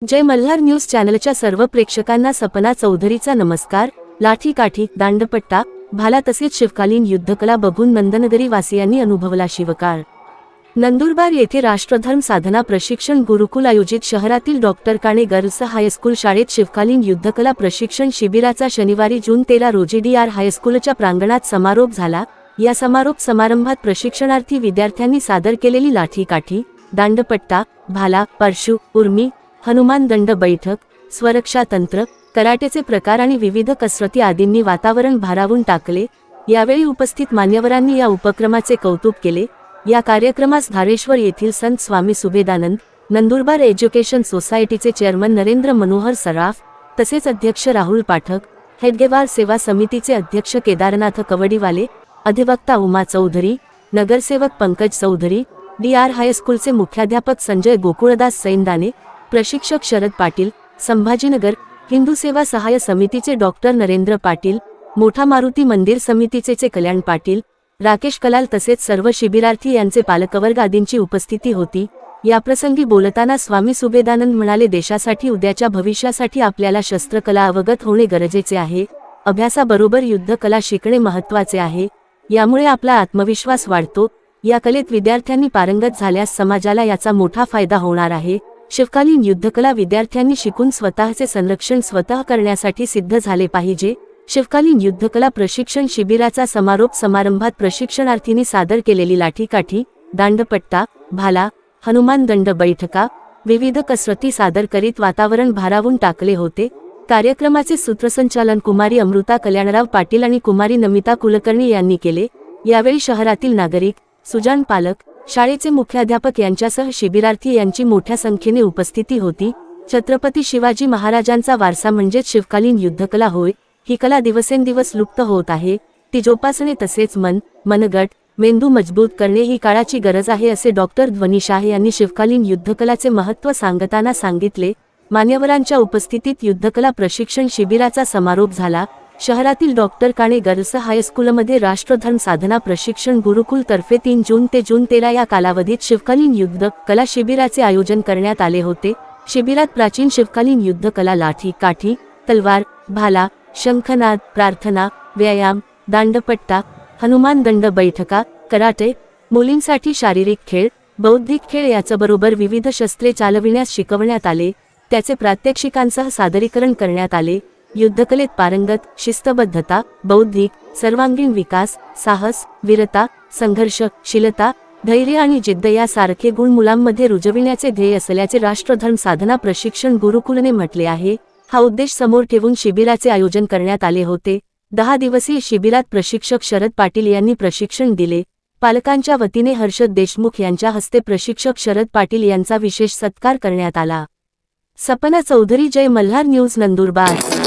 जय Malhar news चॅनलच्या सर्व प्रेक्षकांना सपना चौधरीचा नमस्कार। लाठी काठी, दांडपट्टा, भाला तसेच शिवकालीन युद्धकला बघून नंदनगरी वासियांनी अनुभवला शिवकाळ। नंदुरबार येथे राष्ट्रधर्म साधना प्रशिक्षण गुरुकुल आयोजित शहरातील डॉक्टर काणे गर्ल्स हायस्कूल शाळेत शिवकालीन युद्धकला प्रशिक्षण शिबिराचा शनिवारी जून 13 रोजी DR हायस्कूलच्या प्रांगणात समारोप झाला। या समारोप समारंभात प्रशिक्षणार्थी विद्यार्थ्यांनी सादर केलेली लाठी काठी, दांडपट्टा, भाला, परशु, उर्मी, हनुमान दंड बैठक, स्वरक्षा तंत्र, कराटेचे प्रकार आणि विविध कसरती आदींनी वातावरण भारावून टाकले। यावेळी उपस्थित मान्यवरांनी या उपक्रमाचे कौतुक केले। या कार्यक्रमास धारेश्वर येथील संत स्वामी सुभेदानंद, नंदुरबार एज्युकेशन सोसायटीचे चेअरमन नरेंद्र मनोहर सराफ, तसेच अध्यक्ष राहुल पाठक, हेडगेवार सेवा समितीचे अध्यक्ष केदारनाथ कवडीवाले, अधिवक्ता उमा चौधरी, नगरसेवक पंकज चौधरी, DR हायस्कूलचे मुख्याध्यापक संजय गोकुळदास सैंदाने, प्रशिक्षक शरद पाटील, संभाजीनगर हिंदू सेवा सहाय्य समितीचे डॉक्टर नरेंद्र पाटील, मोठा मारुती मंदिर समितीचे कल्याण पाटील, राकेश कलाल तसेच सर्व शिबिरार्थी यांचे पालकवर्ग आदींची उपस्थिती होती। याप्रसंगी बोलताना स्वामी सुभेदानंद म्हणाले, देशासाठी उद्याच्या भविष्यासाठी आपल्याला शस्त्रकला अवगत होणे गरजेचे आहे। अभ्यासाबरोबर युद्धकला शिकणे महत्त्वाचे आहे। यामुळे आपला आत्मविश्वास वाढतो। या कलेत विद्यार्थ्यांनी पारंगत झाल्यास समाजाला याचा मोठा फायदा होणार आहे। शिवकालीन युद्धकला विद्यार्थ्यांनी शिकून स्वतःचे संरक्षण स्वतः करण्यासाठी सिद्ध झाले पाहिजे। शिवकालीन युद्धकला प्रशिक्षण शिबिराचा समारोप समारंभात प्रशिक्षणार्थींनी सादर केलेली लाठीकाठी, दांडपट्टा, भाला, हनुमान दंड बैठका, विविध कसरती सादर करीत वातावरण भारावून टाकले होते। कार्यक्रमाचे सूत्रसंचालन कुमारी अमृता कल्याणराव पाटील आणि कुमारी नमिता कुलकर्णी यांनी केले। यावेळी शहरातील नागरिक, सुजाण पालक, शाळेचे मुख्याध्यापक यांच्यासह शिबिरार्थी यांची मोठ्या संख्येने उपस्थिती होती। छत्रपती शिवाजी महाराजांचा वारसा म्हणजेच शिवकालीन युद्धकला होय। ही कला दिवसेंदिवस लुप्त होत आहे। ती जोपासणे तसेच मनगट, मेंदू मजबूत करणे ही काळाची गरज आहे, असे डॉक्टर ध्वनी शाह यांनी शिवकालीन युद्धकलाचे महत्त्व सांगताना सांगितले। मान्यवरांच्या उपस्थितीत युद्धकला प्रशिक्षण शिबिराचा समारोप झाला। शहरातील डॉक्टर काणे गर्ल्स हायस्कूलमध्ये राष्ट्रधर्म साधना प्रशिक्षण गुरुकुल तर्फे 3 जून ते जून 13 या कालावधीत शिवकालीन युद्ध कला शिबिराचे आयोजन करण्यात आले होते। शिबिरात प्राचीन शिवकालीन युद्ध कला लाठी काठी, तलवार, भाला, शंखनाद, प्रार्थना, व्यायाम, दांडपट्टा, हनुमान दंड बैठका, कराटे, मुलींसाठी शारीरिक खेळ, बौद्धिक खेळ याचबरोबर विविध शस्त्रे चालविण्यास शिकवण्यात आले। त्याचे प्रात्यक्षिकांसह सादरीकरण करण्यात आले। युद्धकलेत पारंगत, शिस्तबद्धता, बौद्धिक, सर्वांगीण विकास, साहस, वीरता, संघर्षशीलता, धैर्य आणि जिद्द यासारखे गुण मुलांमध्ये रुजविण्याचे ध्येय असल्याचे राष्ट्रधर्म साधना प्रशिक्षण गुरुकुलने म्हटले आहे। हा उद्देश समोर ठेवून शिबिराचे आयोजन करण्यात आले होते। 10 दिवसीय शिबिरात प्रशिक्षक शरद पाटील यांनी प्रशिक्षण दिले। पालकांच्या वतीने हर्षद देशमुख यांच्या हस्ते प्रशिक्षक शरद पाटील यांचा विशेष सत्कार करण्यात आला। सपना चौधरी, जय मल्हार न्यूज, नंदुरबार।